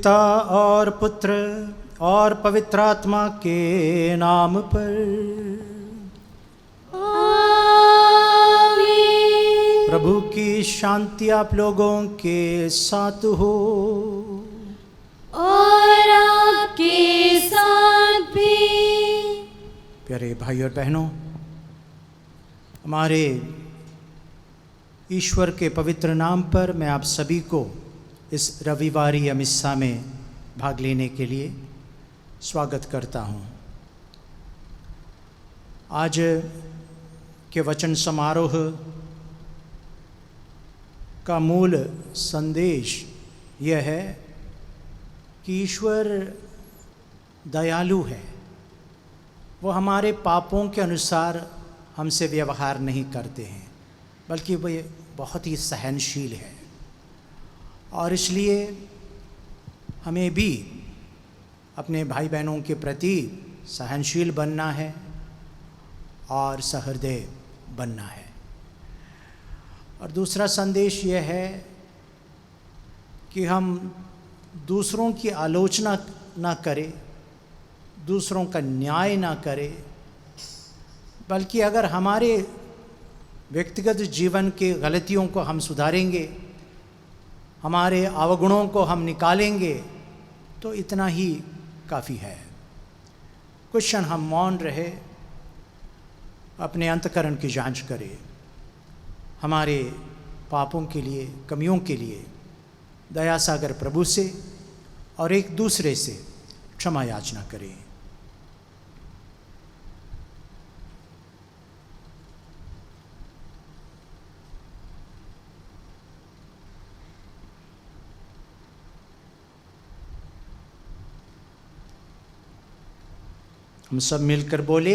पिता और पुत्र और पवित्र आत्मा के नाम पर। आमीन। प्रभु की शांति आप लोगों के साथ हो और आपके साथ भी। प्यारे भाई और बहनों, हमारे ईश्वर के पवित्र नाम पर मैं आप सभी को इस रविवारी मिस्सा में भाग लेने के लिए स्वागत करता हूँ। आज के वचन समारोह का मूल संदेश यह है कि ईश्वर दयालु है। वो हमारे पापों के अनुसार हमसे व्यवहार नहीं करते हैं, बल्कि वो बहुत ही सहनशील है। और इसलिए हमें भी अपने भाई बहनों के प्रति सहनशील बनना है और सहृदय बनना है। और दूसरा संदेश यह है कि हम दूसरों की आलोचना ना करें, दूसरों का न्याय ना करें, बल्कि अगर हमारे व्यक्तिगत जीवन के गलतियों को हम सुधारेंगे, हमारे अवगुणों को हम निकालेंगे, तो इतना ही काफ़ी है। कुछ क्षण हम मौन रहे, अपने अंतःकरण की जांच करें, हमारे पापों के लिए, कमियों के लिए दया सागर प्रभु से और एक दूसरे से क्षमा याचना करें। हम सब मिलकर बोले,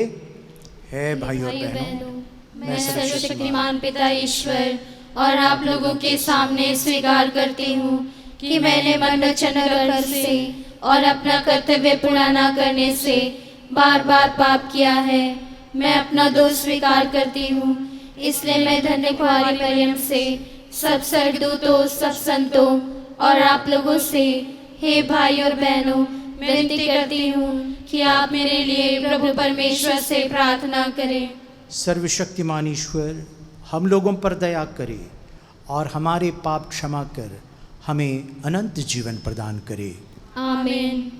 है भाइयों और बहनों, मैं सर्वशक्तिमान पिता ईश्वर और आप लोगों के सामने स्वीकार करती हूँ कि मैंने मन वचन कर्म से और अपना कर्तव्य पूरा न करने से बार बार पाप किया है। मैं अपना दोष स्वीकार करती हूँ। इसलिए मैं धन्य कुमारी मरियम से, सब स्वर्गदूतों, सब संतों और आप लोगों से, हे भाई और बहनों, विनती करती हूँ कि आप मेरे लिए प्रभु परमेश्वर से प्रार्थना करें। सर्वशक्तिमान ईश्वर हम लोगों पर दया करे और हमारे पाप क्षमा कर हमें अनंत जीवन प्रदान करे। आमीन।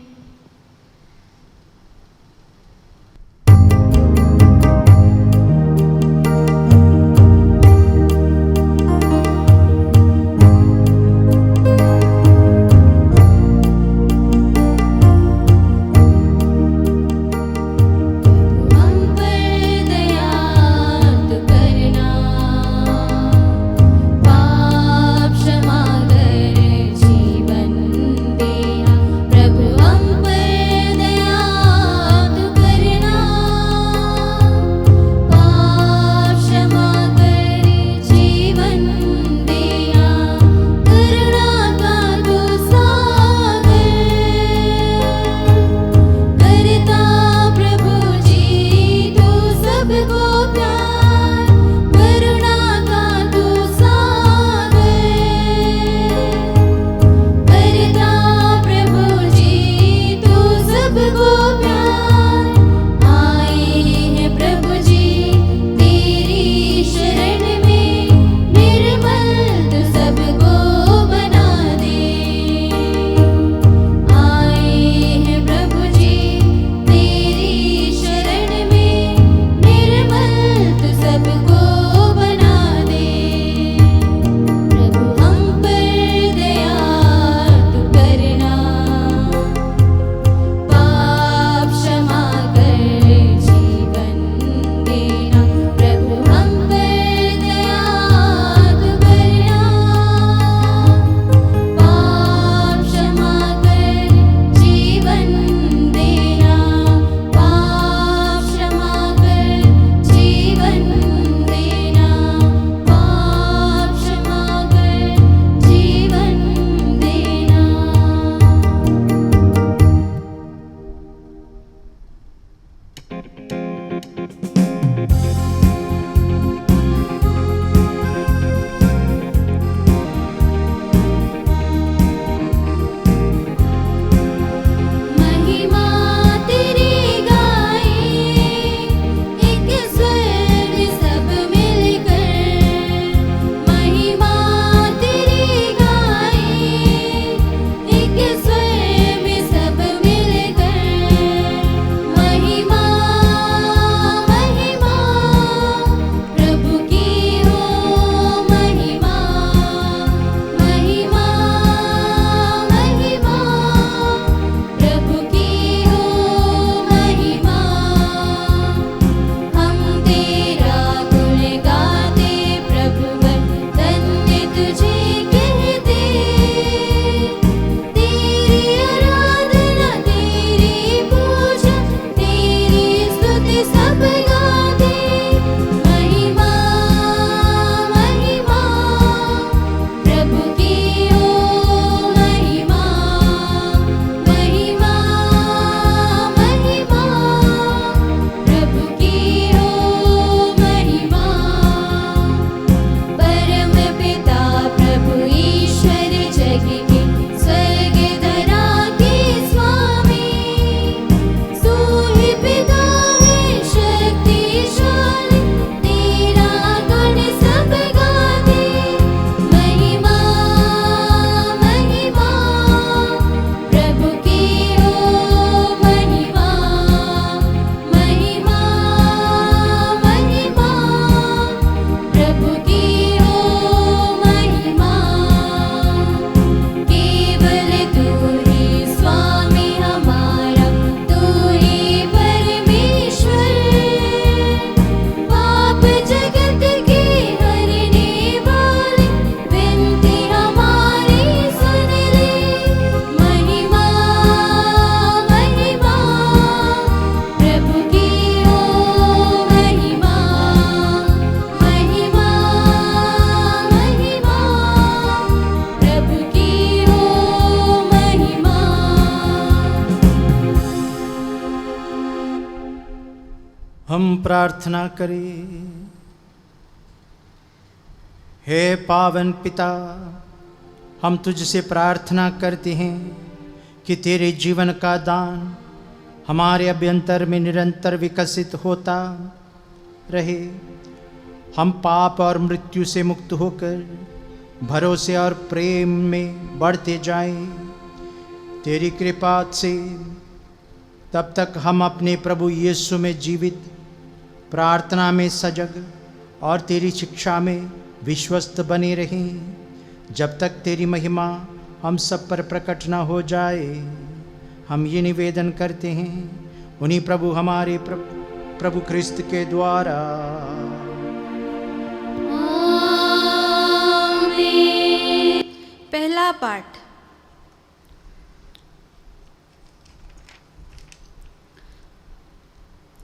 प्रभु हम हम प्रार्थना करें। हे पावन पिता, हम तुझसे प्रार्थना करते हैं कि तेरे जीवन का दान हमारे अभ्यंतर में निरंतर विकसित होता रहे। हम पाप और मृत्यु से मुक्त होकर भरोसे और प्रेम में बढ़ते जाएं। तेरी कृपा से तब तक हम अपने प्रभु यीशु में जीवित, प्रार्थना में सजग और तेरी शिक्षा में विश्वस्त बने रहें, जब तक तेरी महिमा हम सब पर प्रकट न हो जाए। हम ये निवेदन करते हैं उन्हीं प्रभु हमारे प्रभु क्रिस्त के द्वारा। पहला पाठ।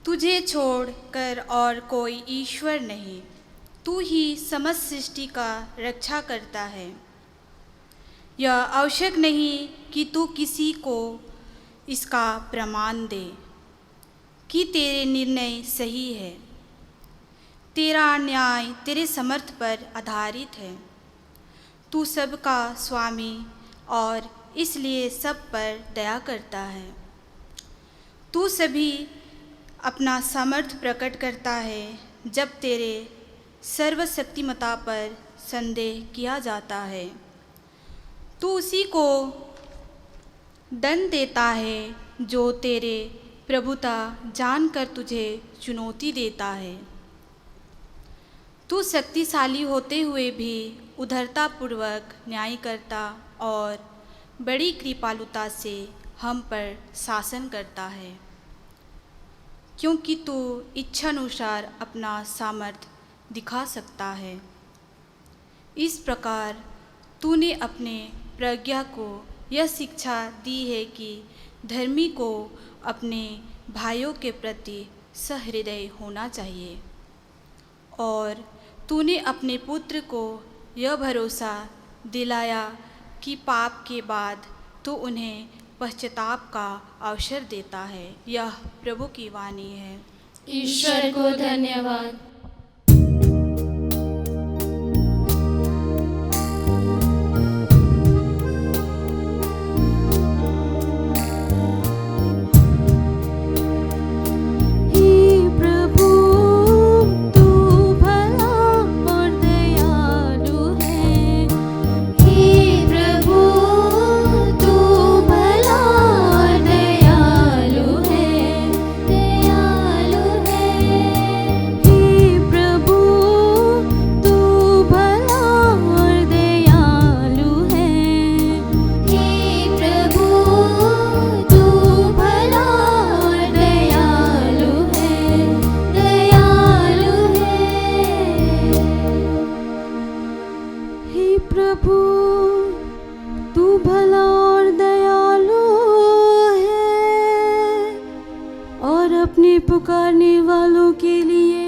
तुझे छोड़कर और कोई ईश्वर नहीं, तू ही समस्त सृष्टि का रक्षा करता है। यह आवश्यक नहीं कि तू किसी को इसका प्रमाण दे कि तेरे निर्णय सही है। तेरा न्याय तेरे समर्थ पर आधारित है। तू सबका स्वामी और इसलिए सब पर दया करता है। तू सभी अपना सामर्थ्य प्रकट करता है जब तेरे सर्वशक्तिमता पर संदेह किया जाता है। तू उसी को दंड देता है जो तेरे प्रभुता जानकर तुझे चुनौती देता है। तू शक्तिशाली होते हुए भी उदारतापूर्वक न्याय करता और बड़ी कृपालुता से हम पर शासन करता है, क्योंकि तू इच्छानुसार अपना सामर्थ्य दिखा सकता है। इस प्रकार तूने अपने प्रज्ञा को यह शिक्षा दी है कि धर्मी को अपने भाइयों के प्रति सहृदय होना चाहिए, और तूने अपने पुत्र को यह भरोसा दिलाया कि पाप के बाद तो उन्हें पश्चाताप का अवसर देता है। यह प्रभु की वाणी है। ईश्वर को धन्यवाद। पुकारने वालों के लिए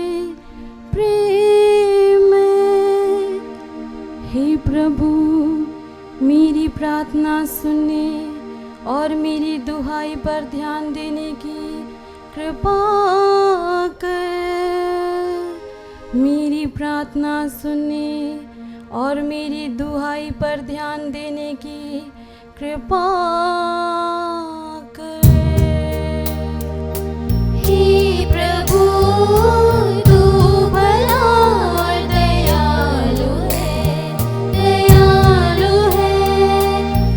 प्रेम है। हे प्रभु, मेरी प्रार्थना सुनने और मेरी दुहाई पर ध्यान देने की कृपा कर। मेरी प्रार्थना सुनने और मेरी दुहाई पर ध्यान देने की कृपा कर। हे प्रभु, तू भला और दयालु है, दयालु है।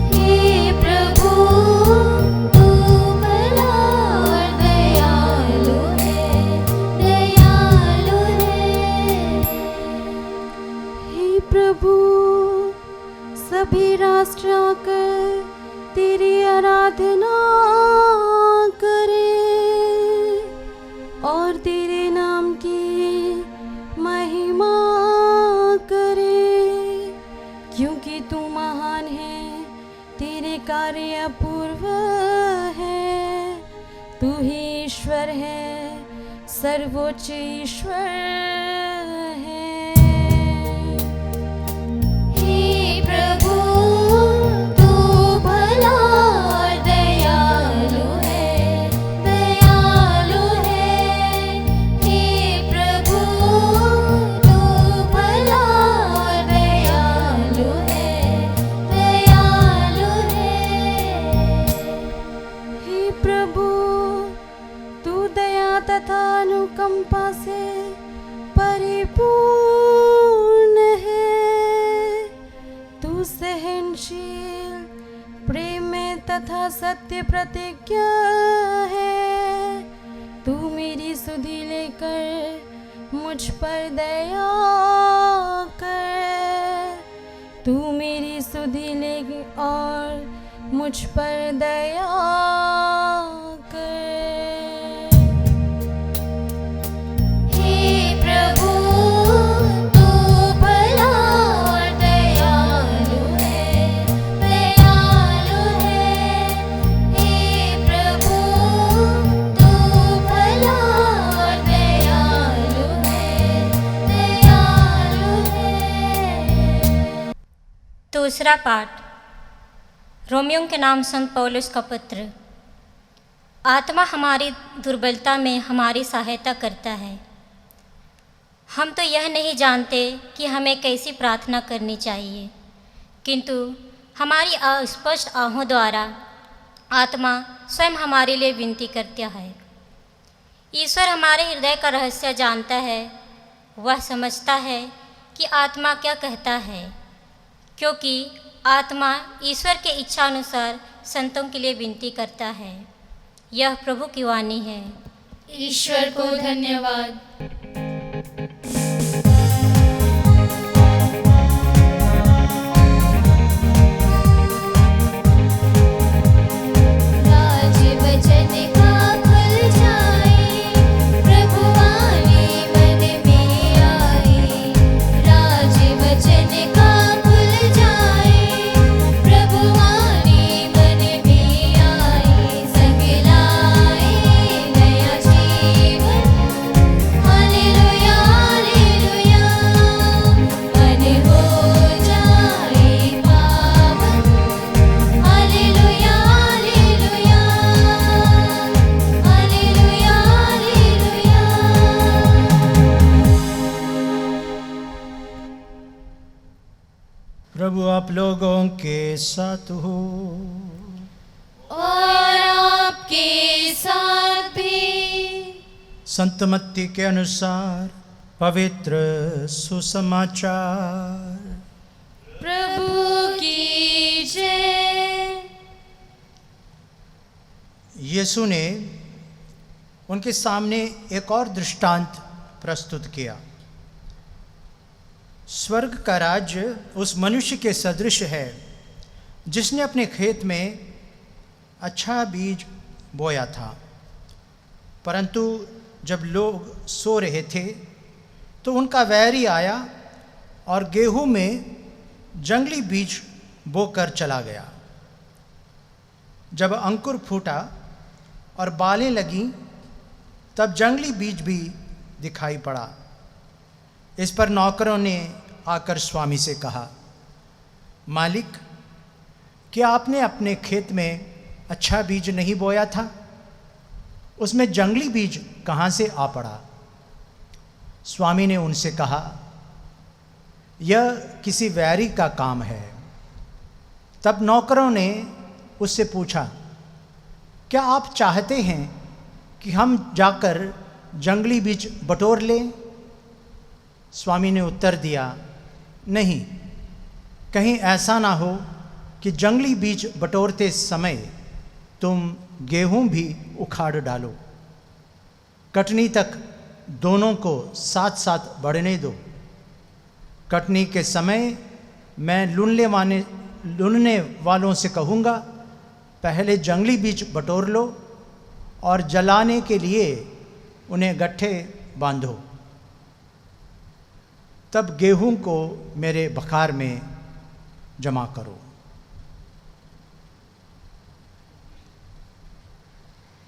हे प्रभु, तू भला और दयालु है, दयालु है। हे प्रभु, सभी राष्ट्र आकर तेरी आराधना करे और तेरे नाम की महिमा करे, क्योंकि तू महान है, तेरे कार्य अपूर्व है। तू ही ईश्वर है, सर्वोच्च ईश्वर है। हे प्रभु, तू भला और दयालु है, दयालु है। अनुकंपा से परिपूर्ण है। तू सहनशील, प्रेम में तथा सत्य प्रतिज्ञा है। तू मेरी सुधि लेकर मुझ पर दया कर। तू मेरी सुधि ले और मुझ पर दया कर। हे प्रभु तू भला और दयालु है, दयालु है। हे प्रभु तू भला और दयालु है, दयालु है। दूसरा पाठ रोमियों के नाम संत पौलुस का पत्र। आत्मा हमारी दुर्बलता में हमारी सहायता करता है। हम तो यह नहीं जानते कि हमें कैसी प्रार्थना करनी चाहिए, किंतु हमारी अस्पष्ट आहों द्वारा आत्मा स्वयं हमारे लिए विनती करता है। ईश्वर हमारे हृदय का रहस्य जानता है। वह समझता है कि आत्मा क्या कहता है, क्योंकि आत्मा ईश्वर के इच्छा अनुसार संतों के लिए विनती करता है। यह प्रभु की वाणी है। ईश्वर को धन्यवाद। राज वचन का खुल जाए, प्रभु वाणी मन में आए। राज वचन का खुल जाए, प्रभु वाणी मन में आए। संग लाए नया जीवन, हालेलुया हालेलुया। मन हो जाए पावन, हालेलुया हालेलुया, हालेलुया हालेलुया। प्रभु आप लोगों के साथ हो। और आपके साथ भी। संत मत्ती के अनुसार पवित्र सुसमाचार। प्रभु की जय। यीशु ने उनके सामने एक और दृष्टांत प्रस्तुत किया। स्वर्ग का राज्य उस मनुष्य के सदृश है जिसने अपने खेत में अच्छा बीज बोया था, परंतु जब लोग सो रहे थे तो उनका वैरी आया और गेहूं में जंगली बीज बोकर चला गया। जब अंकुर फूटा और बालें लगीं तब जंगली बीज भी दिखाई पड़ा। इस पर नौकरों ने आकर स्वामी से कहा, मालिक, क्या आपने अपने खेत में अच्छा बीज नहीं बोया था? उसमें जंगली बीज कहाँ से आ पड़ा? स्वामी ने उनसे कहा, यह किसी वैरी का काम है। तब नौकरों ने उससे पूछा, क्या आप चाहते हैं कि हम जाकर जंगली बीज बटोर लें? स्वामी ने उत्तर दिया, नहीं, कहीं ऐसा ना हो कि जंगली बीज बटोरते समय तुम गेहूं भी उखाड़ डालो। कटनी तक दोनों को साथ साथ बढ़ने दो। कटनी के समय मैं लुनने वालों से कहूँगा, पहले जंगली बीज बटोर लो और जलाने के लिए उन्हें गट्ठे बांधो। तब गेहूं को मेरे बखार में जमा करो।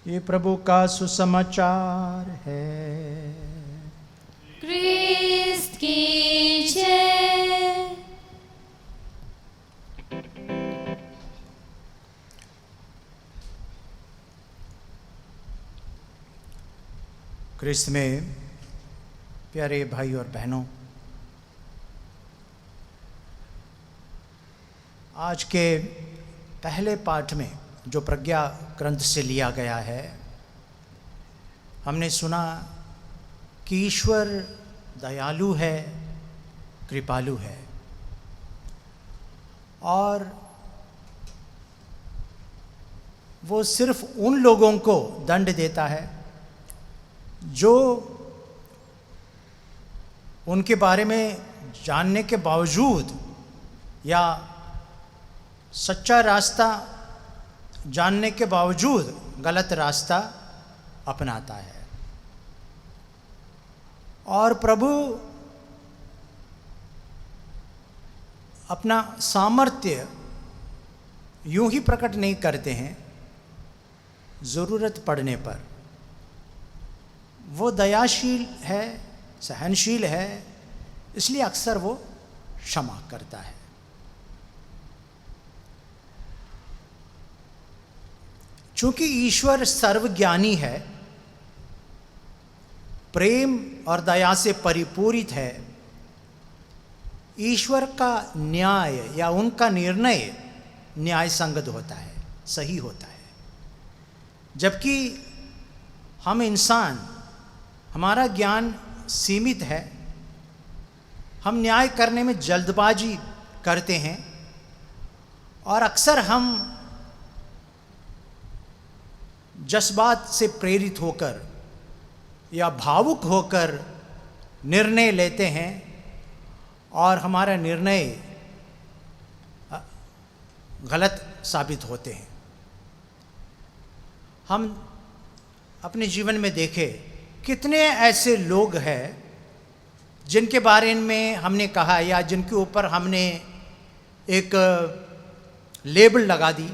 ये प्रभु का सुसमाचार है। क्रिस्त की जय। क्रिस्त में प्यारे भाई और बहनों, आज के पहले पाठ में जो प्रज्ञा ग्रंथ से लिया गया है, हमने सुना कि ईश्वर दयालु है, कृपालु है, और वो सिर्फ उन लोगों को दंड देता है जो उनके बारे में जानने के बावजूद या सच्चा रास्ता जानने के बावजूद गलत रास्ता अपनाता है। और प्रभु अपना सामर्थ्य यूं ही प्रकट नहीं करते हैं, ज़रूरत पड़ने पर वो दयाशील है, सहनशील है, इसलिए अक्सर वो क्षमा करता है। चूंकि ईश्वर सर्वज्ञानी है, प्रेम और दया से परिपूरित है, ईश्वर का न्याय या उनका निर्णय न्याय संगत होता है, सही होता है। जबकि हम इंसान, हमारा ज्ञान सीमित है, हम न्याय करने में जल्दबाजी करते हैं और अक्सर हम जज्बात से प्रेरित होकर या भावुक होकर निर्णय लेते हैं और हमारा निर्णय गलत साबित होते हैं। हम अपने जीवन में देखें कितने ऐसे लोग हैं जिनके बारे में हमने कहा या जिनके ऊपर हमने एक लेबल लगा दी,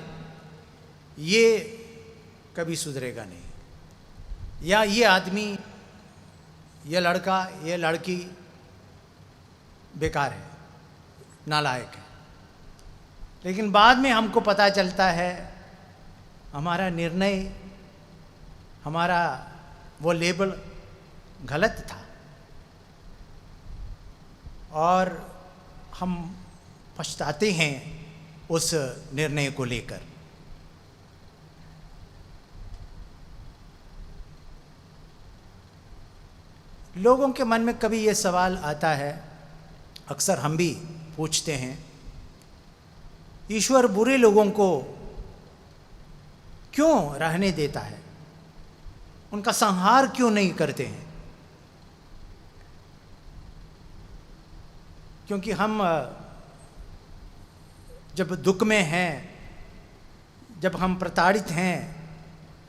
ये कभी सुधरेगा नहीं, या ये आदमी, ये लड़का, ये लड़की बेकार है, नालायक है। लेकिन बाद में हमको पता चलता है हमारा निर्णय, हमारा वो लेबल गलत था और हम पछताते हैं उस निर्णय को लेकर। लोगों के मन में कभी ये सवाल आता है, अक्सर हम भी पूछते हैं, ईश्वर बुरे लोगों को क्यों रहने देता है, उनका संहार क्यों नहीं करते हैं? क्योंकि हम जब दुख में हैं, जब हम प्रताड़ित हैं,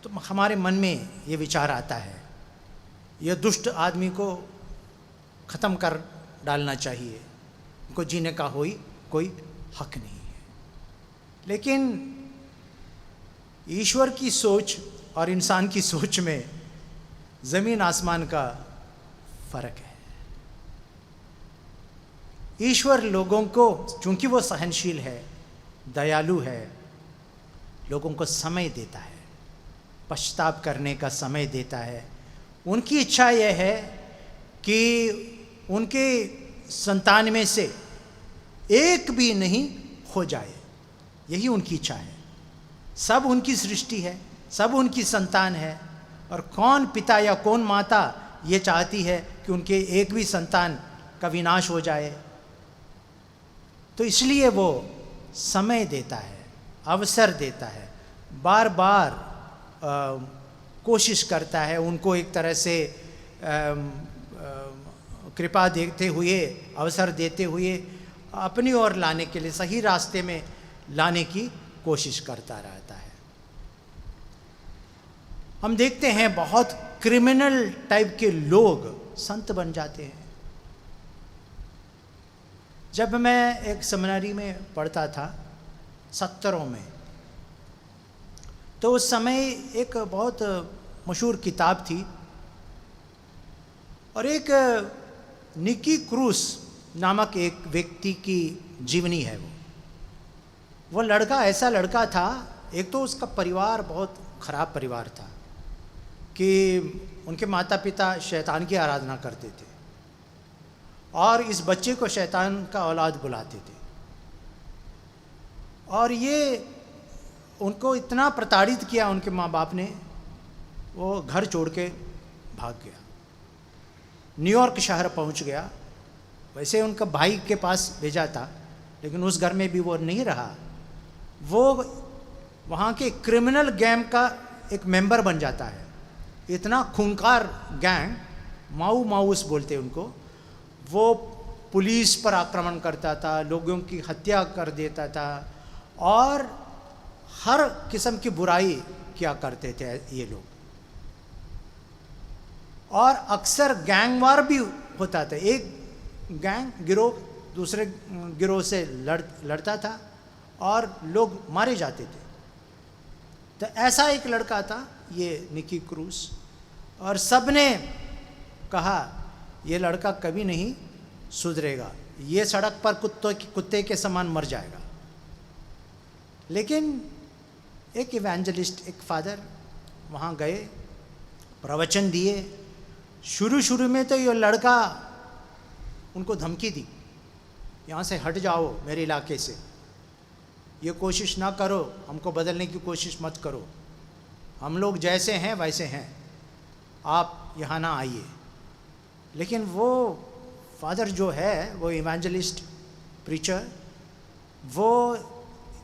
तो हमारे मन में ये विचार आता है, यह दुष्ट आदमी को ख़त्म कर डालना चाहिए, उनको जीने का कोई हक नहीं है। लेकिन ईश्वर की सोच और इंसान की सोच में ज़मीन आसमान का फ़र्क है। ईश्वर लोगों को, चूंकि वो सहनशील है, दयालु है, लोगों को समय देता है, पश्चाताप करने का समय देता है। उनकी इच्छा यह है कि उनके संतान में से एक भी नहीं खो जाए, यही उनकी इच्छा है। सब उनकी सृष्टि है, सब उनकी संतान है, और कौन पिता या कौन माता ये चाहती है कि उनके एक भी संतान का विनाश हो जाए? तो इसलिए वो समय देता है, अवसर देता है, बार बार कोशिश करता है उनको एक तरह से कृपा देते हुए, अवसर देते हुए अपनी ओर लाने के लिए, सही रास्ते में लाने की कोशिश करता रहता है। हम देखते हैं बहुत क्रिमिनल टाइप के लोग संत बन जाते हैं। जब मैं एक सेमिनरी में पढ़ता था 70 में, तो उस समय एक बहुत मशहूर किताब थी, और एक निकी क्रूस नामक एक व्यक्ति की जीवनी है। वो लड़का ऐसा लड़का था, एक तो उसका परिवार बहुत ख़राब परिवार था कि उनके माता पिता शैतान की आराधना करते थे और इस बच्चे को शैतान का औलाद बुलाते थे, और ये उनको इतना प्रताड़ित किया उनके माँ बाप ने, वो घर छोड़ के भाग गया। न्यूयॉर्क शहर पहुंच गया। वैसे उनका भाई के पास भेजा था, लेकिन उस घर में भी वो नहीं रहा। वो वहाँ के क्रिमिनल गैंग का एक मेंबर बन जाता है। इतना खूंखार गैंग, माऊ माउस बोलते उनको, वो पुलिस पर आक्रमण करता था, लोगों की हत्या कर देता था और हर किस्म की बुराई किया करते थे ये लोग। और अक्सर गैंग वार भी होता था। एक गैंग गिरोह दूसरे गिरोह से लड़ता था और लोग मारे जाते थे। तो ऐसा एक लड़का था ये निकी क्रूज, और सबने कहा ये लड़का कभी नहीं सुधरेगा, ये सड़क पर कुत्ते के समान मर जाएगा। लेकिन एक इवेंजलिस्ट, एक फादर वहाँ गए, प्रवचन दिए। शुरू में तो ये लड़का उनको धमकी दी, यहाँ से हट जाओ मेरे इलाके से, ये कोशिश ना करो, हमको बदलने की कोशिश मत करो, हम लोग जैसे हैं वैसे हैं, आप यहाँ ना आइए। लेकिन वो फादर जो है, वो इवेंजलिस्ट प्रीचर, वो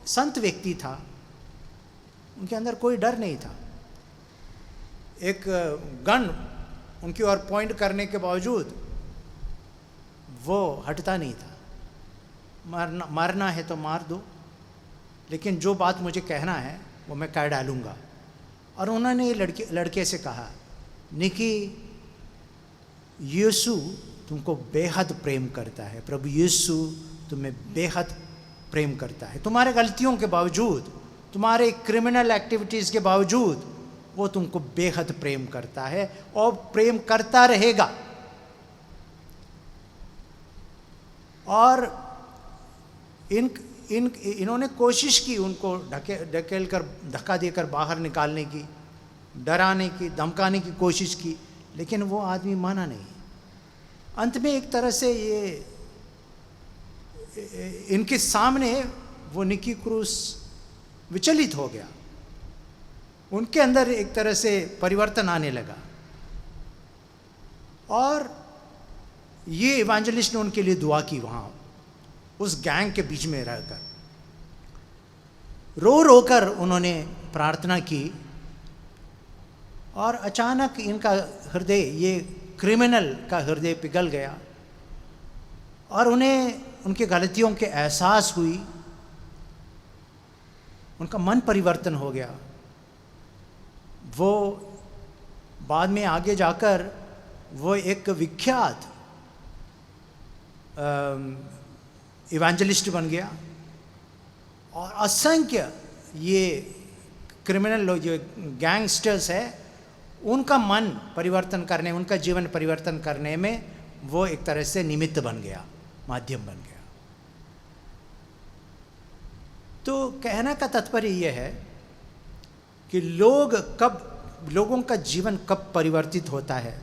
संत व्यक्ति था, उनके अंदर कोई डर नहीं था। एक गन उनकी ओर पॉइंट करने के बावजूद वो हटता नहीं था। मारना है तो मार दो, लेकिन जो बात मुझे कहना है वो मैं कह डालूँगा। और उन्होंने लड़के से कहा, निकी, यीशु तुमको बेहद प्रेम करता है, प्रभु यीशु तुम्हें बेहद प्रेम करता है। तुम्हारे गलतियों के बावजूद, तुम्हारे क्रिमिनल एक्टिविटीज़ के बावजूद वो तुमको बेहद प्रेम करता है और प्रेम करता रहेगा। और इन्होंने कोशिश की उनको ढकेल कर, धक्का देकर बाहर निकालने की, डराने की, धमकाने की कोशिश की, लेकिन वो आदमी माना नहीं। अंत में एक तरह से ये इनके सामने वो निकी क्रूज विचलित हो गया, उनके अंदर एक तरह से परिवर्तन आने लगा। और ये इवेंजलिस्ट ने उनके लिए दुआ की, वहाँ उस गैंग के बीच में रहकर रो रो कर उन्होंने प्रार्थना की। और अचानक इनका हृदय, ये क्रिमिनल का हृदय पिघल गया और उन्हें उनकी गलतियों के एहसास हुई, उनका मन परिवर्तन हो गया। वो बाद में आगे जाकर वो एक विख्यात इवेंजलिस्ट बन गया और असंख्य ये क्रिमिनल लोग जो गैंगस्टर्स है, उनका मन परिवर्तन करने, उनका जीवन परिवर्तन करने में वो एक तरह से निमित्त बन गया, माध्यम बन गया। तो कहने का तात्पर्य यह है कि लोगों का जीवन कब परिवर्तित होता है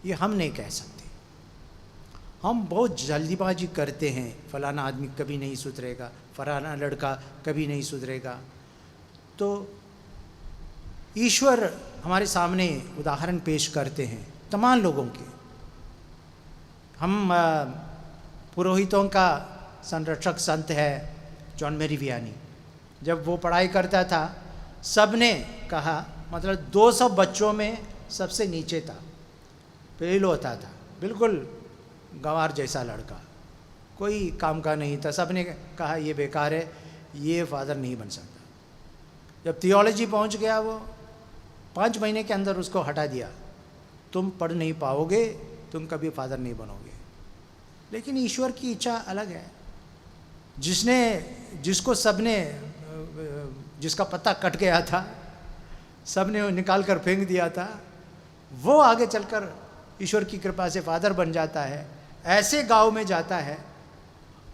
ये हम नहीं कह सकते। हम बहुत जल्दीबाजी करते हैं, फलाना आदमी कभी नहीं सुधरेगा, फलाना लड़का कभी नहीं सुधरेगा। तो ईश्वर हमारे सामने उदाहरण पेश करते हैं तमाम लोगों के। हम पुरोहितों का संरक्षक संत है जॉन मैरी वियानी, जब वो पढ़ाई करता था सबने कहा, मतलब 200 बच्चों में सबसे नीचे था, फेल होता था, बिल्कुल गंवार जैसा लड़का, कोई काम का नहीं था। सबने कहा ये बेकार है, ये फादर नहीं बन सकता। जब थियोलॉजी पहुंच गया वो 5 महीने के अंदर उसको हटा दिया, तुम पढ़ नहीं पाओगे, तुम कभी फादर नहीं बनोगे। लेकिन ईश्वर की इच्छा अलग है। जिसका पत्ता कट गया था, सबने निकाल कर फेंक दिया था, वो आगे चलकर ईश्वर की कृपा से फादर बन जाता है, ऐसे गांव में जाता है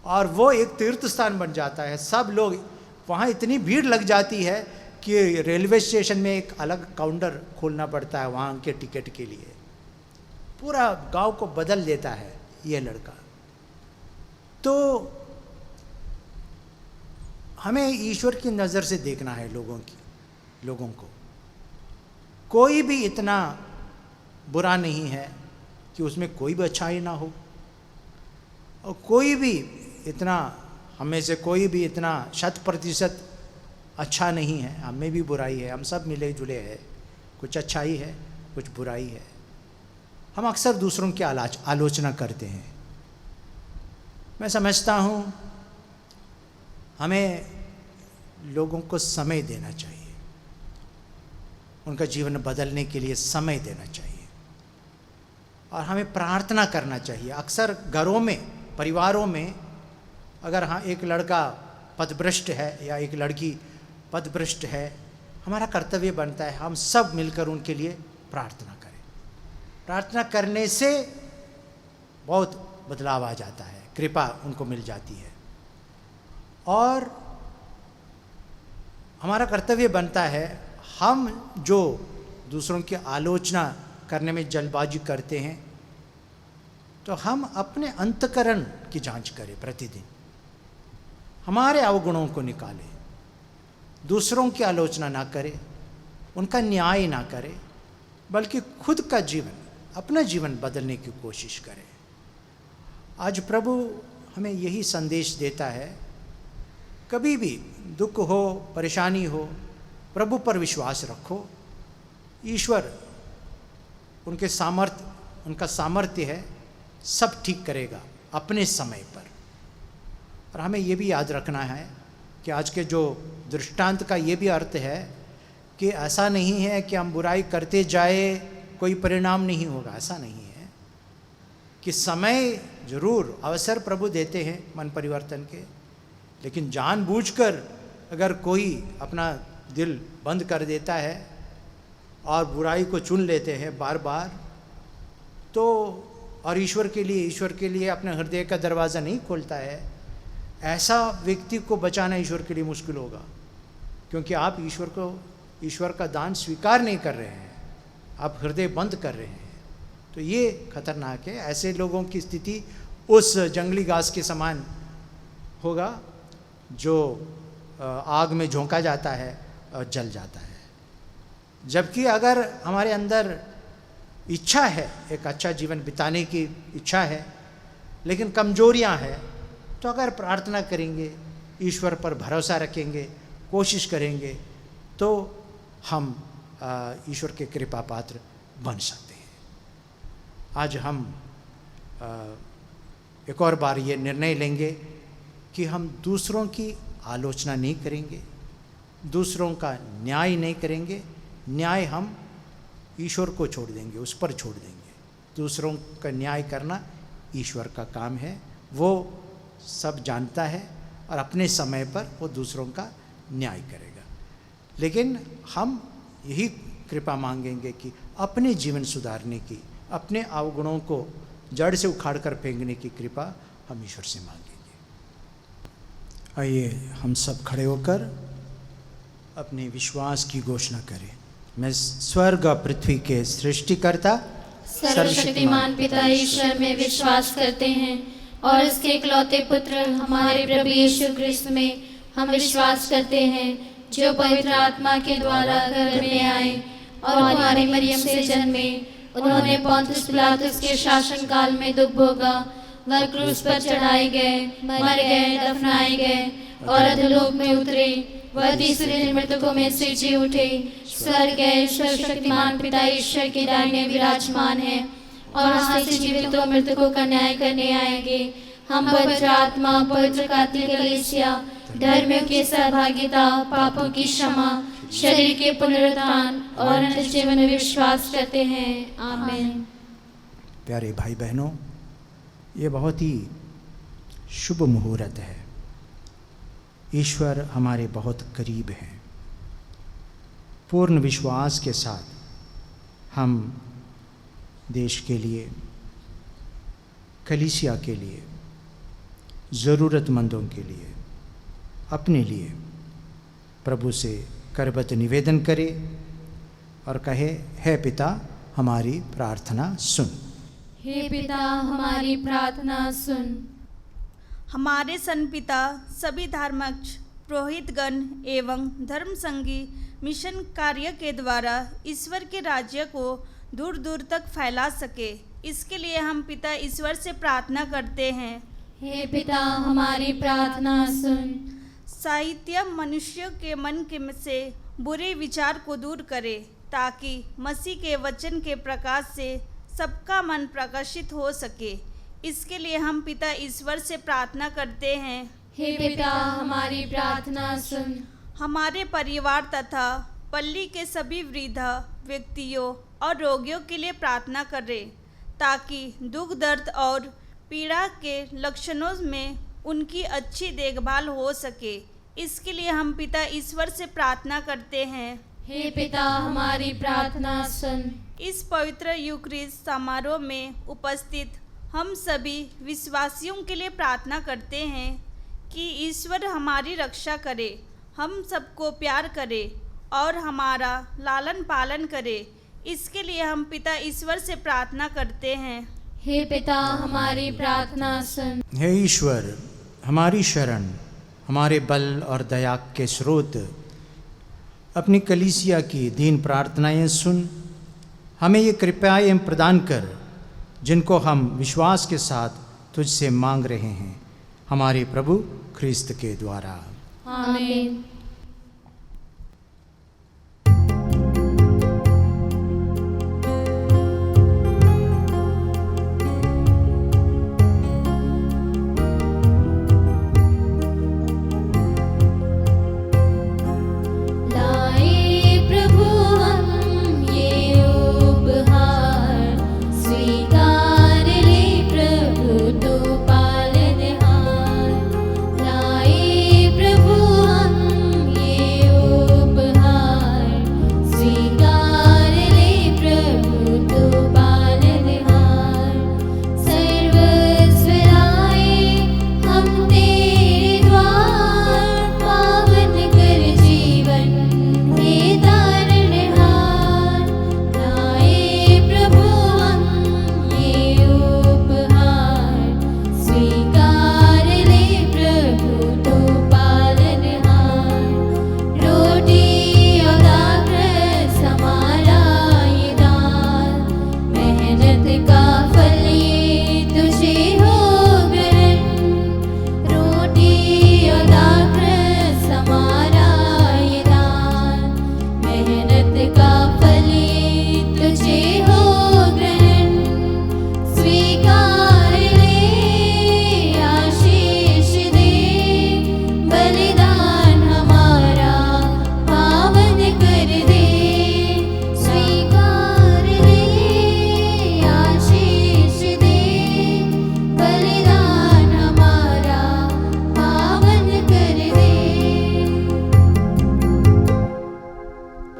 और वो एक तीर्थ स्थान बन जाता है। सब लोग वहाँ, इतनी भीड़ लग जाती है कि रेलवे स्टेशन में एक अलग काउंटर खोलना पड़ता है वहाँ के टिकट के लिए। पूरा गांव को बदल देता है ये लड़का। तो हमें ईश्वर की नज़र से देखना है लोगों को। कोई भी इतना बुरा नहीं है कि उसमें कोई भी अच्छाई ना हो, और कोई भी इतना, हमें से कोई भी इतना 100% अच्छा नहीं है। हम में भी बुराई है, हम सब मिले जुले हैं, कुछ अच्छाई है कुछ बुराई है। हम अक्सर दूसरों की आलोचना करते हैं। मैं समझता हूँ हमें लोगों को समय देना चाहिए, उनका जीवन बदलने के लिए समय देना चाहिए, और हमें प्रार्थना करना चाहिए। अक्सर घरों में, परिवारों में अगर हाँ एक लड़का पथभ्रष्ट है या एक लड़की पथभ्रष्ट है, हमारा कर्तव्य बनता है हम सब मिलकर उनके लिए प्रार्थना करें। प्रार्थना करने से बहुत बदलाव आ जाता है, कृपा उनको मिल जाती है। और हमारा कर्तव्य बनता है, हम जो दूसरों की आलोचना करने में जल्दबाजी करते हैं, तो हम अपने अंतःकरण की जांच करें प्रतिदिन, हमारे अवगुणों को निकालें, दूसरों की आलोचना ना करें, उनका न्याय ना करें, बल्कि खुद का जीवन, अपना जीवन बदलने की कोशिश करें। आज प्रभु हमें यही संदेश देता है, कभी भी दुख हो, परेशानी हो, प्रभु पर विश्वास रखो। ईश्वर, उनका सामर्थ्य है, सब ठीक करेगा अपने समय पर। और हमें ये भी याद रखना है कि आज के जो दृष्टांत का ये भी अर्थ है कि ऐसा नहीं है कि हम बुराई करते जाए कोई परिणाम नहीं होगा, ऐसा नहीं है। कि समय जरूर अवसर प्रभु देते हैं मन परिवर्तन के, लेकिन जानबूझकर अगर कोई अपना दिल बंद कर देता है और बुराई को चुन लेते हैं बार बार, तो और ईश्वर के लिए अपने हृदय का दरवाज़ा नहीं खोलता है, ऐसा व्यक्ति को बचाना ईश्वर के लिए मुश्किल होगा, क्योंकि आप ईश्वर का दान स्वीकार नहीं कर रहे हैं, आप हृदय बंद कर रहे हैं। तो ये खतरनाक है। ऐसे लोगों की स्थिति उस जंगली घास के समान होगा जो आग में झोंका जाता है और जल जाता है। जबकि अगर हमारे अंदर इच्छा है, एक अच्छा जीवन बिताने की इच्छा है, लेकिन कमजोरियां हैं, तो अगर प्रार्थना करेंगे, ईश्वर पर भरोसा रखेंगे, कोशिश करेंगे, तो हम ईश्वर के कृपा पात्र बन सकते हैं। आज हम एक और बार ये निर्णय लेंगे कि हम दूसरों की आलोचना नहीं करेंगे, दूसरों का न्याय नहीं करेंगे। न्याय हम ईश्वर को छोड़ देंगे, उस पर छोड़ देंगे। दूसरों का न्याय करना ईश्वर का काम है, वो सब जानता है और अपने समय पर वो दूसरों का न्याय करेगा। लेकिन हम यही कृपा मांगेंगे कि अपने जीवन सुधारने की, अपने अवगुणों को जड़ से उखाड़ कर फेंकने की कृपा हम ईश्वर से मांगेंगे। आइए हम सब खड़े होकर अपने विश्वास की घोषणा करें। मैं स्वर्ग और पृथ्वी के सृष्टिकर्ता सर्वशक्तिमान पिता ईश्वर में विश्वास करते हैं और इसके इकलौते पुत्र हमारे प्रभु यीशु क्रिस्त में हम विश्वास करते हैं, जो पवित्र आत्मा के द्वारा गर्भ में आए और हमारी मरियम से जन्मे। उन्होंने पोंतियुस पिलातुस के शासन काल में दुख भोगा, वह क्रूस पर चढ़ाए गए, मर गए, दफनाए गए और अधोलोक में उतरे। वह तीसरे दिन मृतकों में से जी उठे, स्वर्ग गए, सर्वशक्तिमान पिता ईश्वर के दाहिने विराजमान है और वहां से जीवित और मृतकों का न्याय करने आएंगे। हम पवित्र आत्मा, पवित्र कैथोलिक कलीसिया, धर्मियों की सहभागिता, पापों की क्षमा, शरीर के पुनरुत्थान और अनंत जीवन में विश्वास करते हैं। आमीन। प्यारे भाई बहनों, ये बहुत ही शुभ मुहूर्त है। ईश्वर हमारे बहुत करीब हैं। पूर्ण विश्वास के साथ हम देश के लिए, कलीसिया के लिए, ज़रूरतमंदों के लिए, अपने लिए प्रभु से करबद्ध निवेदन करें और कहे, हे पिता हमारी प्रार्थना सुन। हे पिता हमारी प्रार्थना सुन। हमारे सन्पिता सभी धर्माध्यक्ष, पुरोहितगण एवं धर्म संगी मिशन कार्य के द्वारा ईश्वर के राज्य को दूर दूर तक फैला सके। इसके लिए हम पिता ईश्वर से प्रार्थना करते हैं। हे पिता, हमारी प्रार्थना सुन। साहित्य मनुष्यों के मन के से बुरे विचार को दूर करे, ताकि मसीह के वचन के प्रकाश से सबका मन प्रकाशित हो सके। इसके लिए हम पिता ईश्वर से प्रार्थना करते हैं। हे पिता, हमारी प्रार्थना सुन। हमारे परिवार तथा पल्ली के सभी वृद्ध व्यक्तियों और रोगियों के लिए प्रार्थना करें, ताकि दुख दर्द और पीड़ा के लक्षणों में उनकी अच्छी देखभाल हो सके। इसके लिए हम पिता ईश्वर से प्रार्थना करते हैं। हे पिता, हमारी प्रार्थना सुन। इस पवित्र यूक्रिस्ट समारोह में उपस्थित हम सभी विश्वासियों के लिए प्रार्थना करते हैं कि ईश्वर हमारी रक्षा करे, हम सबको प्यार करे और हमारा लालन पालन करे। इसके लिए हम पिता ईश्वर से प्रार्थना करते हैं। हे पिता, हमारी प्रार्थना सुन। हे ईश्वर, हमारी शरण, हमारे बल और दया के स्रोत, अपनी कलीसिया की दीन प्रार्थनाएं सुन। हमें ये कृपाएं प्रदान कर जिनको हम विश्वास के साथ तुझसे मांग रहे हैं, हमारे प्रभु ख्रिस्त के द्वारा। आमीन।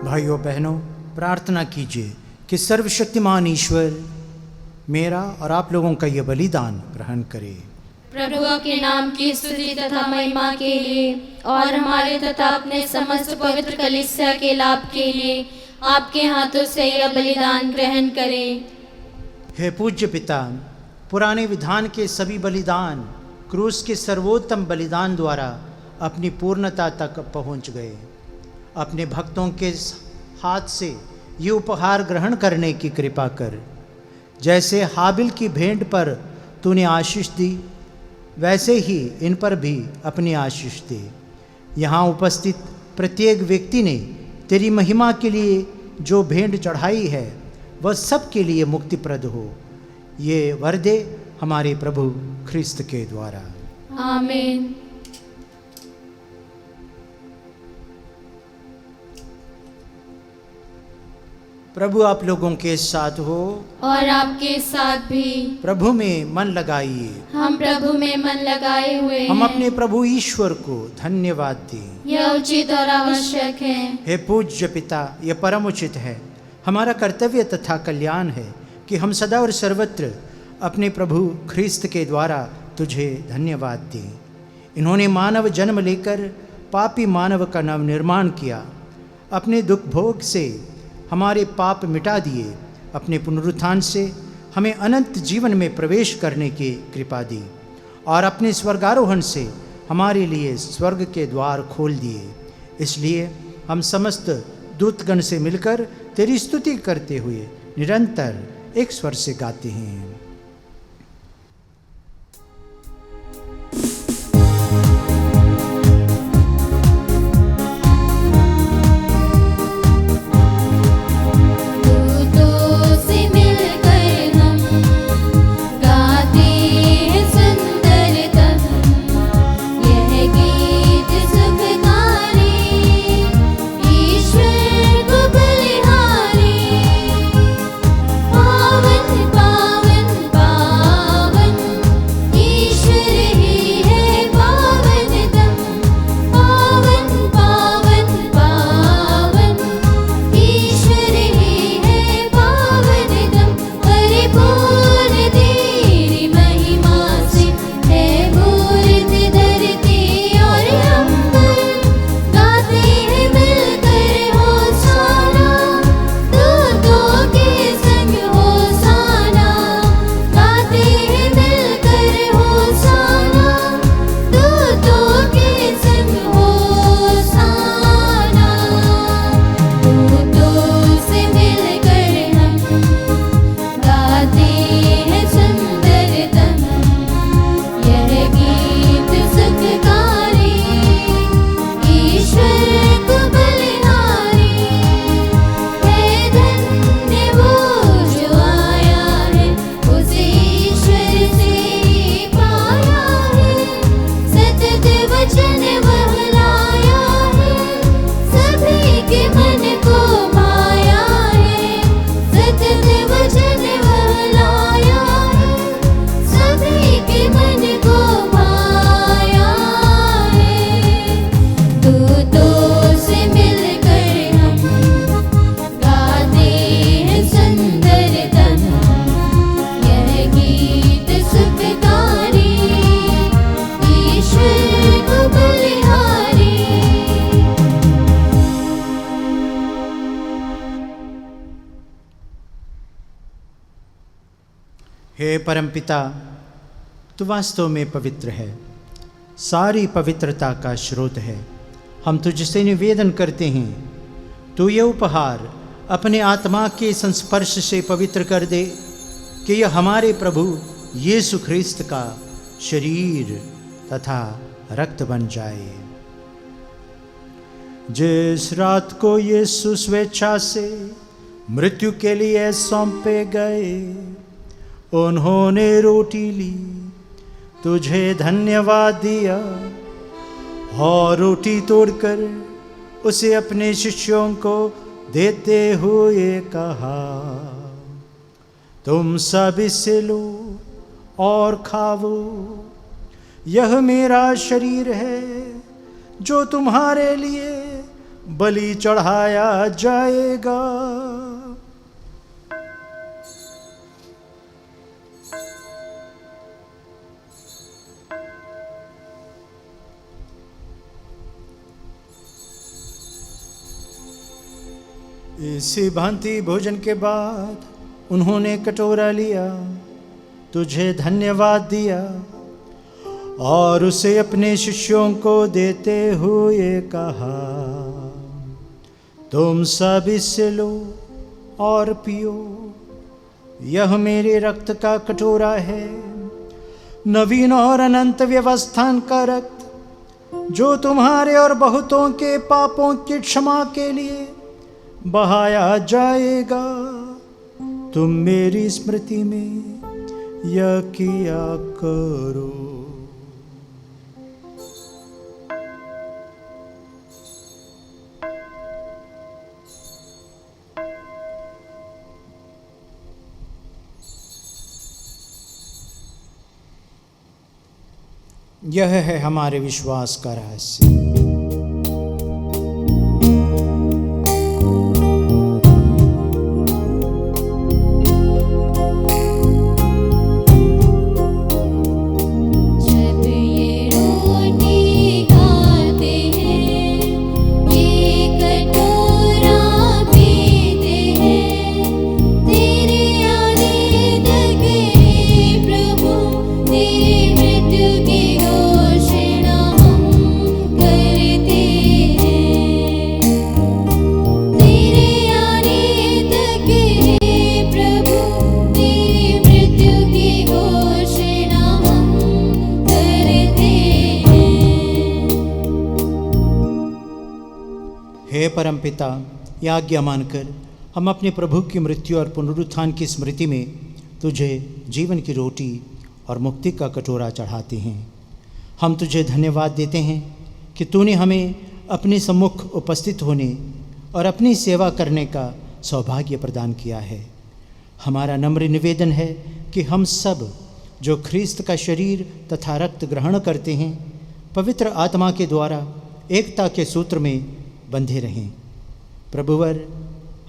भाइयों बहनों, प्रार्थना कीजिए कि सर्वशक्तिमान ईश्वर मेरा और आप लोगों का यह बलिदान ग्रहण करे। प्रभु के नाम की स्तुति तथा महिमा के लिए और हमारे तथा अपने समस्त पवित्र कलीसिया के लाभ के लिए आपके हाथों से यह बलिदान ग्रहण करें। हे पूज्य पिता, पुराने विधान के सभी बलिदान क्रूस के सर्वोत्तम बलिदान द्वारा अपनी पूर्णता तक पहुंच गए। अपने भक्तों के हाथ से ये उपहार ग्रहण करने की कृपा कर। जैसे हाबिल की भेंट पर तूने आशीष दी, वैसे ही इन पर भी अपनी आशीष दे। यहाँ उपस्थित प्रत्येक व्यक्ति ने तेरी महिमा के लिए जो भेंट चढ़ाई है वह सब के लिए मुक्तिप्रद हो। ये वर दे हमारे प्रभु ख्रिस्त के द्वारा। आमीन। प्रभु आप लोगों के साथ हो और आपके साथ भी। प्रभु में मन लगाइए। हम प्रभु में मन लगाए हुए हम हैं। अपने प्रभु ईश्वर को धन्यवाद दें। यह उचित और आवश्यक है। हे पूज्य पिता, यह परम उचित है, हमारा कर्तव्य तथा कल्याण है कि हम सदा और सर्वत्र अपने प्रभु ख्रिस्त के द्वारा तुझे धन्यवाद दें। इन्होंने मानव जन्म लेकर पापी मानव का नव निर्माण किया, अपने दुख भोग से हमारे पाप मिटा दिए, अपने पुनरुत्थान से हमें अनंत जीवन में प्रवेश करने की कृपा दी और अपने स्वर्गारोहण से हमारे लिए स्वर्ग के द्वार खोल दिए। इसलिए हम समस्त दूतगण से मिलकर तेरी स्तुति करते हुए निरंतर एक स्वर से गाते हैं। हे परमपिता, तू वास्तव में पवित्र है, सारी पवित्रता का स्रोत है। हम तुझसे निवेदन करते हैं, तू ये उपहार अपने आत्मा के संस्पर्श से पवित्र कर दे कि यह हमारे प्रभु यीशु ख्रिस्त का शरीर तथा रक्त बन जाए। जिस रात को यीशु स्वेच्छा से मृत्यु के लिए सौंपे गए, उन्होंने रोटी ली, तुझे धन्यवाद दिया और रोटी तोड़कर उसे अपने शिष्यों को देते हुए कहा, तुम सब इसे लो और खाओ, यह मेरा शरीर है जो तुम्हारे लिए बलि चढ़ाया जाएगा। इसी भांति भोजन के बाद उन्होंने कटोरा लिया, तुझे धन्यवाद दिया और उसे अपने शिष्यों को देते हुए कहा, तुम सब इससे लो और पियो, यह मेरे रक्त का कटोरा है, नवीन और अनंत व्यवस्थान का रक्त, जो तुम्हारे और बहुतों के पापों की क्षमा के लिए बहाया जाएगा। तुम मेरी स्मृति में यह किया करो। यह है हमारे विश्वास का रहस्य। तेरी मृत्यु की घोषणा हम परमपिता, ये आज्ञा मानकर हम अपने प्रभु की मृत्यु और पुनरुत्थान की स्मृति में तुझे जीवन की रोटी और मुक्ति का कटोरा चढ़ाते हैं। हम तुझे धन्यवाद देते हैं कि तूने हमें अपने सम्मुख उपस्थित होने और अपनी सेवा करने का सौभाग्य प्रदान किया है। हमारा नम्र निवेदन है कि हम सब जो ख्रीस्त का शरीर तथा रक्त ग्रहण करते हैं, पवित्र आत्मा के द्वारा एकता के सूत्र में बंधे रहें। प्रभुवर,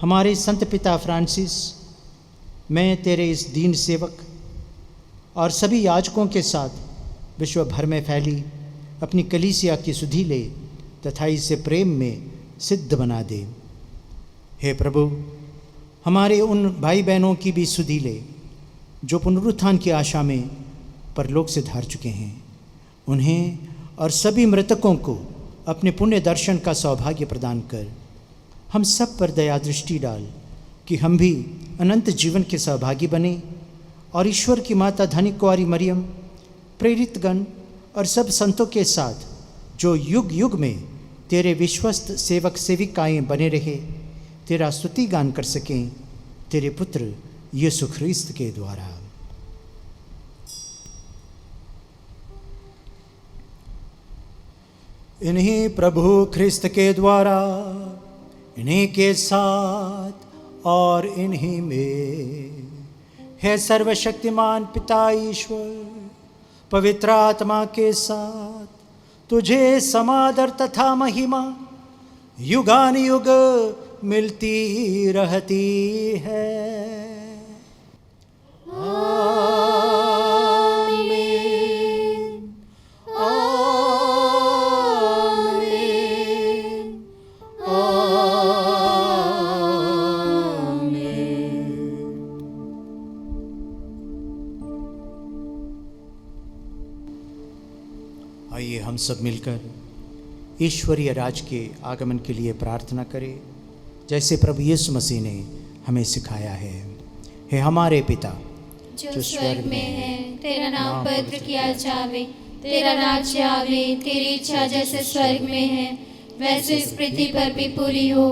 हमारे संत पिता फ्रांसिस, मैं तेरे इस दीन सेवक और सभी याजकों के साथ विश्व भर में फैली अपनी कलीसिया की सुधि ले तथा इसे प्रेम में सिद्ध बना दे। हे प्रभु, हमारे उन भाई बहनों की भी सुधि ले जो पुनरुत्थान की आशा में परलोक से धार चुके हैं। उन्हें और सभी मृतकों को अपने पुण्य दर्शन का सौभाग्य प्रदान कर। हम सब पर दया दृष्टि डाल कि हम भी अनंत जीवन के सहभागी बने और ईश्वर की माता धनिक कुंवारी मरियम, प्रेरितगण और सब संतों के साथ जो युग युग में तेरे विश्वस्त सेवक सेविकाएं बने रहे, तेरा स्तुति गान कर सकें तेरे पुत्र यीशु ख्रीस्त के द्वारा। इन्हीं प्रभु ख्रिस्त के द्वारा, इन्हीं के साथ और इन्हीं में, है सर्वशक्तिमान पिता ईश्वर पवित्र आत्मा के साथ तुझे समादर तथा महिमा युगानुयुग मिलती रहती है। आइए हम सब मिलकर ईश्वरीय राज के आगमन के लिए प्रार्थना करें, जैसे प्रभु यीशु मसीह ने हमें सिखाया है। हे हमारे पिता जो स्वर्ग में है, तेरा नाम पवित्र किया जावे, तेरा राज्य आवे, तेरी इच्छा जैसे स्वर्ग में है वैसे इस पृथ्वी पर भी पूरी हो।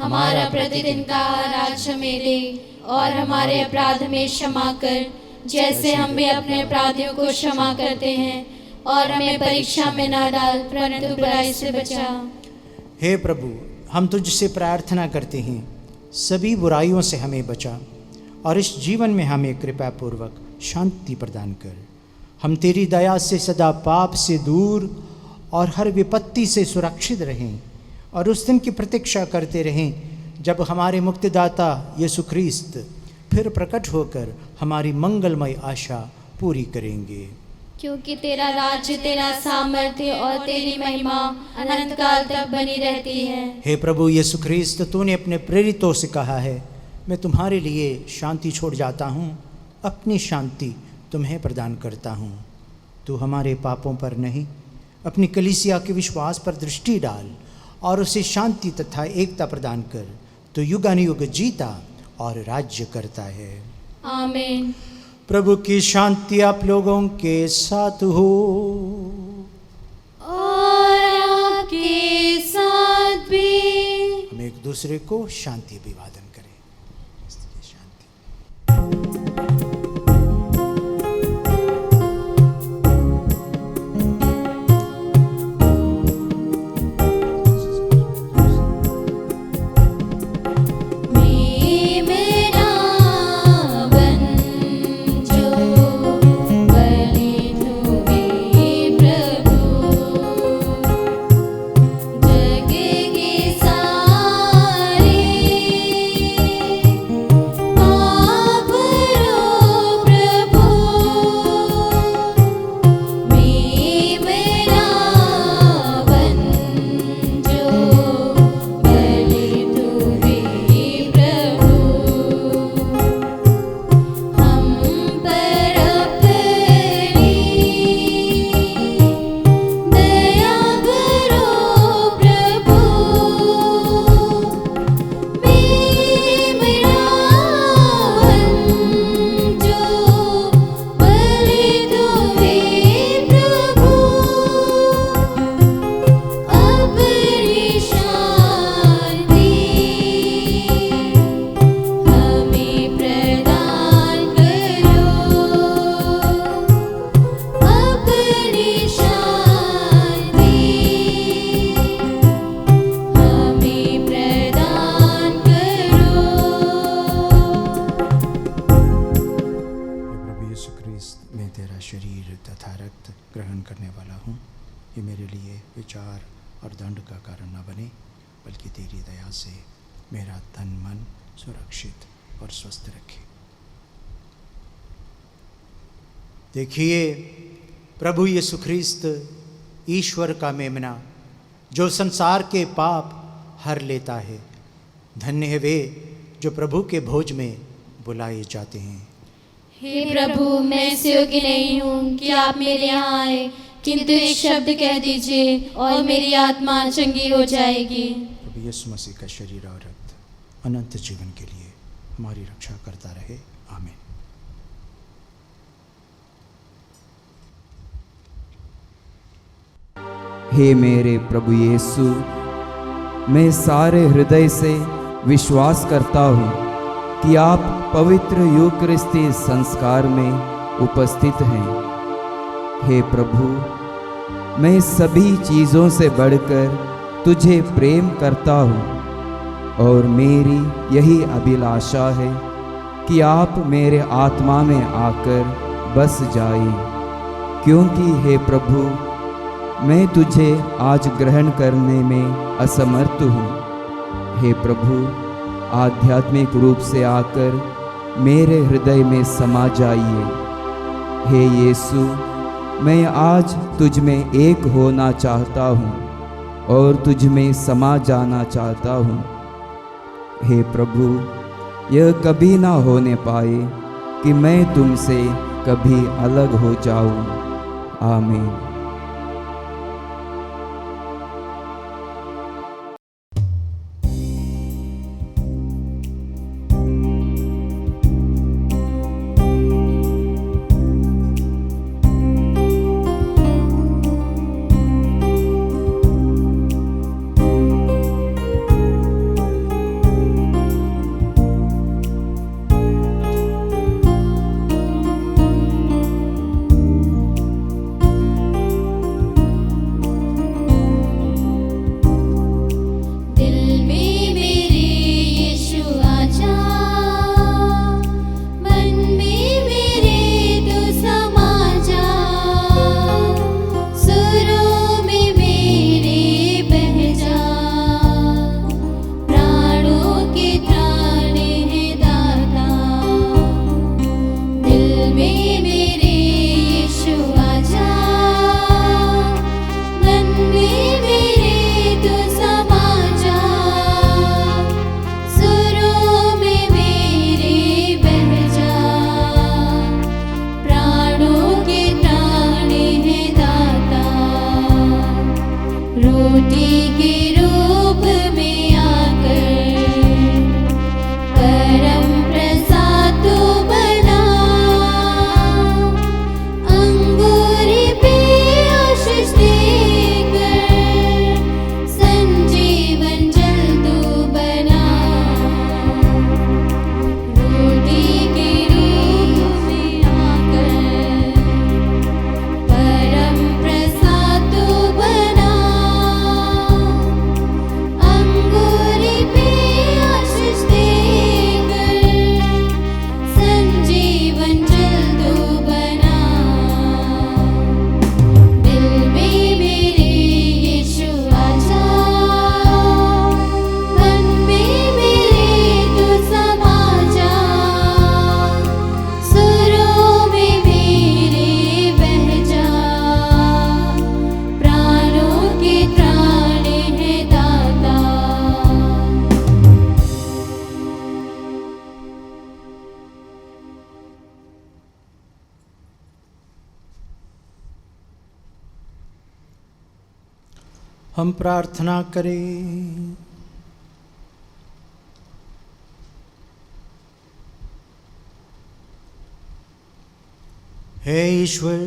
हमारा प्रतिदिन का आहार आज हमें दे और हमारे अपराध में क्षमा कर, जैसे हम भी अपने अपराधियों को क्षमा करते हैं, और हमें परीक्षा में ना डाल परंतु बुराई से बचा। हे प्रभु, हम तुझसे प्रार्थना करते हैं, सभी बुराइयों से हमें बचा और इस जीवन में हमें कृपा पूर्वक शांति प्रदान कर। हम तेरी दया से सदा पाप से दूर और हर विपत्ति से सुरक्षित रहें और उस दिन की प्रतीक्षा करते रहें जब हमारे मुक्तिदाता यीशु ख्रीस्त फिर प्रकट होकर हमारी मंगलमय आशा पूरी करेंगे। क्योंकि तेरा राज्य, तेरा सामर्थ्य और तेरी महिमा अनंत काल तक बनी रहती है। हे प्रभु यीशु ख्रीस्त, तूने अपने प्रेरितों से कहा है, मैं तुम्हारे लिए शांति छोड़ जाता हूँ, अपनी शांति तुम्हें प्रदान करता हूँ। तू हमारे पापों पर नहीं, अपनी कलीसिया के विश्वास पर दृष्टि डाल और उसे शांति तथा एकता प्रदान कर। तो युगानुयुग जीता और राज्य करता है। आमीन। प्रभु की शांति आप लोगों के साथ हो और आपके साथ भी। हम एक दूसरे को शांति अभिवादन करें। शांति। जग के सारे मन सुरक्षित और स्वस्थ रखे। देखिए, प्रभु यीशु ख्रिस्त ईश्वर का मेमना जो संसार के पाप हर लेता है। धन्य है वे जो प्रभु के भोज में बुलाए जाते हैं। हे प्रभु, मैं इस योग्य नहीं हूँ कि आप मेरे यहाँ आए, किंतु एक शब्द कह दीजिए और मेरी आत्मा चंगी हो जाएगी। प्रभु यीशु मसीह का शरीर और रक्त अनंत जीवन के लिए हमारी रक्षा करता रहे। आमीन। हे मेरे प्रभु यीशु, मैं सारे हृदय से विश्वास करता हूँ कि आप पवित्र यूकरिस्ती संस्कार में उपस्थित हैं। हे प्रभु, मैं सभी चीज़ों से बढ़कर तुझे प्रेम करता हूँ और मेरी यही अभिलाषा है कि आप मेरे आत्मा में आकर बस जाएं, क्योंकि हे प्रभु, मैं तुझे आज ग्रहण करने में असमर्थ हूँ। हे प्रभु, आध्यात्मिक रूप से आकर मेरे हृदय में समा जाइए। हे यीशु, मैं आज तुझ में एक होना चाहता हूँ और तुझ में समा जाना चाहता हूँ। हे प्रभु, यह कभी ना होने पाए कि मैं तुमसे कभी अलग हो जाऊँ। आमीन। हम प्रार्थना करें। हे ईश्वर,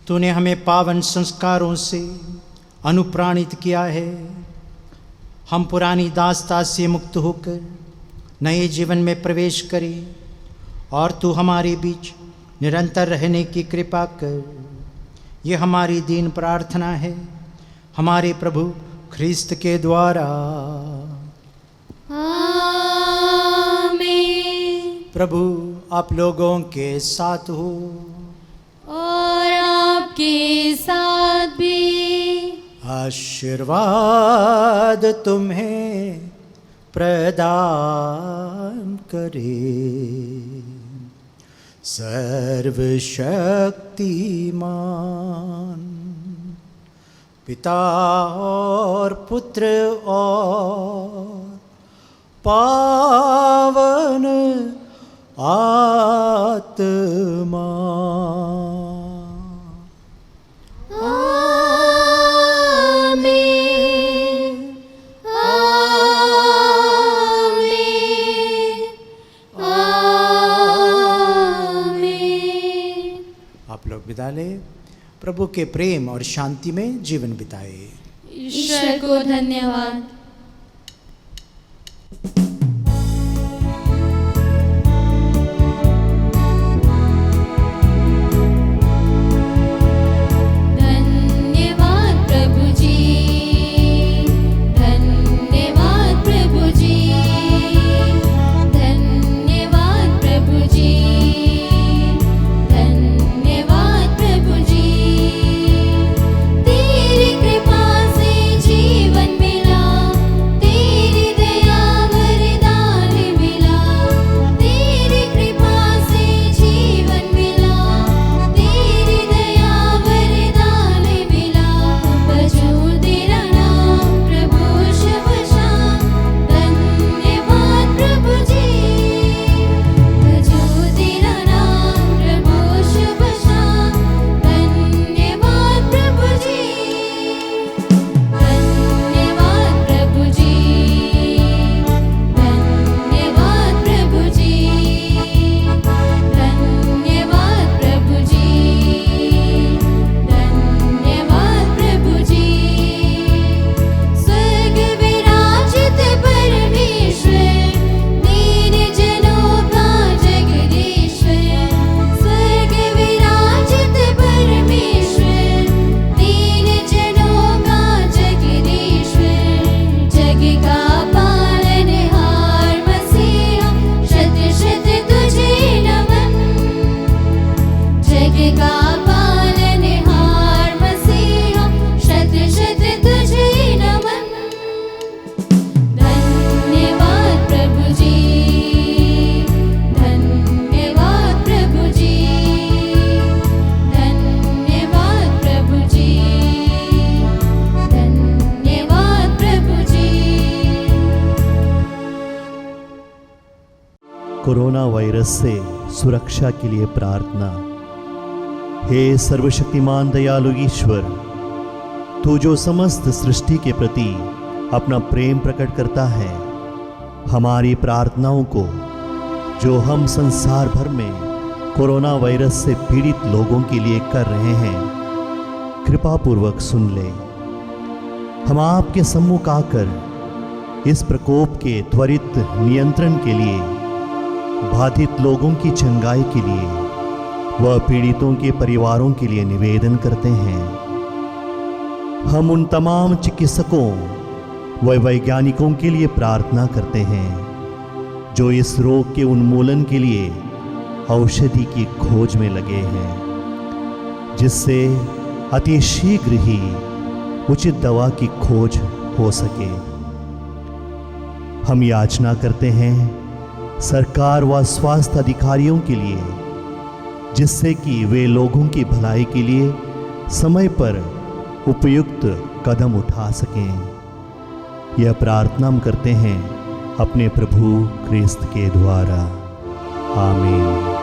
तूने हमें पावन संस्कारों से अनुप्राणित किया है। हम पुरानी दास्ता से मुक्त होकर नए जीवन में प्रवेश करें और तू हमारे बीच निरंतर रहने की कृपा कर। ये हमारी दीन प्रार्थना है हमारे प्रभु ख्रिस्त के द्वारा। आमीन। प्रभु आप लोगों के साथ हो और आपके साथ भी। आशीर्वाद तुम्हें प्रदान करे। सर्वशक्तिमान पिता और पुत्र और पावन आत्मा। आमीन, आमीन, आमीन। आप लोग विदा लें। प्रभु के प्रेम और शांति में जीवन बिताए। ईश्वर को धन्यवाद। धन्यवाद प्रभु जी, धन्यवाद प्रभु जी, धन्यवाद प्रभु जी, धन्यवाद प्रभु जी। तेरी कृपा से जीवन मिला, तेरी दया वरदान मिला। तेरी कृपा से जीवन मिला, तेरी दया वरदान मिला। बजो तेरा नाम प्रभु शुभ शाम, धन्यवाद प्रभु जी। बजो तेरा नाम प्रभु शुभ शाम, धन्यवाद प्रभु जी। धन्यवाद प्रभु जी, धन्यवाद प्रभु जी, धन्यवाद प्रभु जी, धन्यवाद प्रभु जी। स्वर्ग विराजित परमेश्वर, दीन जनों का जगदीश्वर। स्वर्ग विराजित परमेश्वर, दीन जनों का जगदीश्वर। जग का पालनहार मसीहा, शत शत तुझे नमन। जग का पालनहार मसीहा, शत शत तुझे नमन। धन्यवाद प्रभु जी, धन्यवाद प्रभु जी, धन्यवाद प्रभु जी, धन्यवाद प्रभु जी। कोरोना वायरस से सुरक्षा के लिए प्रार्थना। हे सर्वशक्तिमान दयालु ईश्वर, तू जो समस्त सृष्टि के प्रति अपना प्रेम प्रकट करता है, हमारी प्रार्थनाओं को जो हम संसार भर में कोरोना वायरस से पीड़ित लोगों के लिए कर रहे हैं, कृपा पूर्वक सुन ले। हम आपके सम्मुख आकर इस प्रकोप के त्वरित नियंत्रण के लिए, बाधित लोगों की चंगाई के लिए व पीड़ितों के परिवारों के लिए निवेदन करते हैं। हम उन तमाम चिकित्सकों व वैज्ञानिकों के लिए प्रार्थना करते हैं जो इस रोग के उन्मूलन के लिए औषधि की खोज में लगे हैं, जिससे अति शीघ्र ही उचित दवा की खोज हो सके। हम याचना करते हैं सरकार व स्वास्थ्य अधिकारियों के लिए, जिससे कि वे लोगों की भलाई के लिए समय पर उपयुक्त कदम उठा सकें। यह प्रार्थना हम करते हैं अपने प्रभु क्रिस्त के द्वारा। आमीन।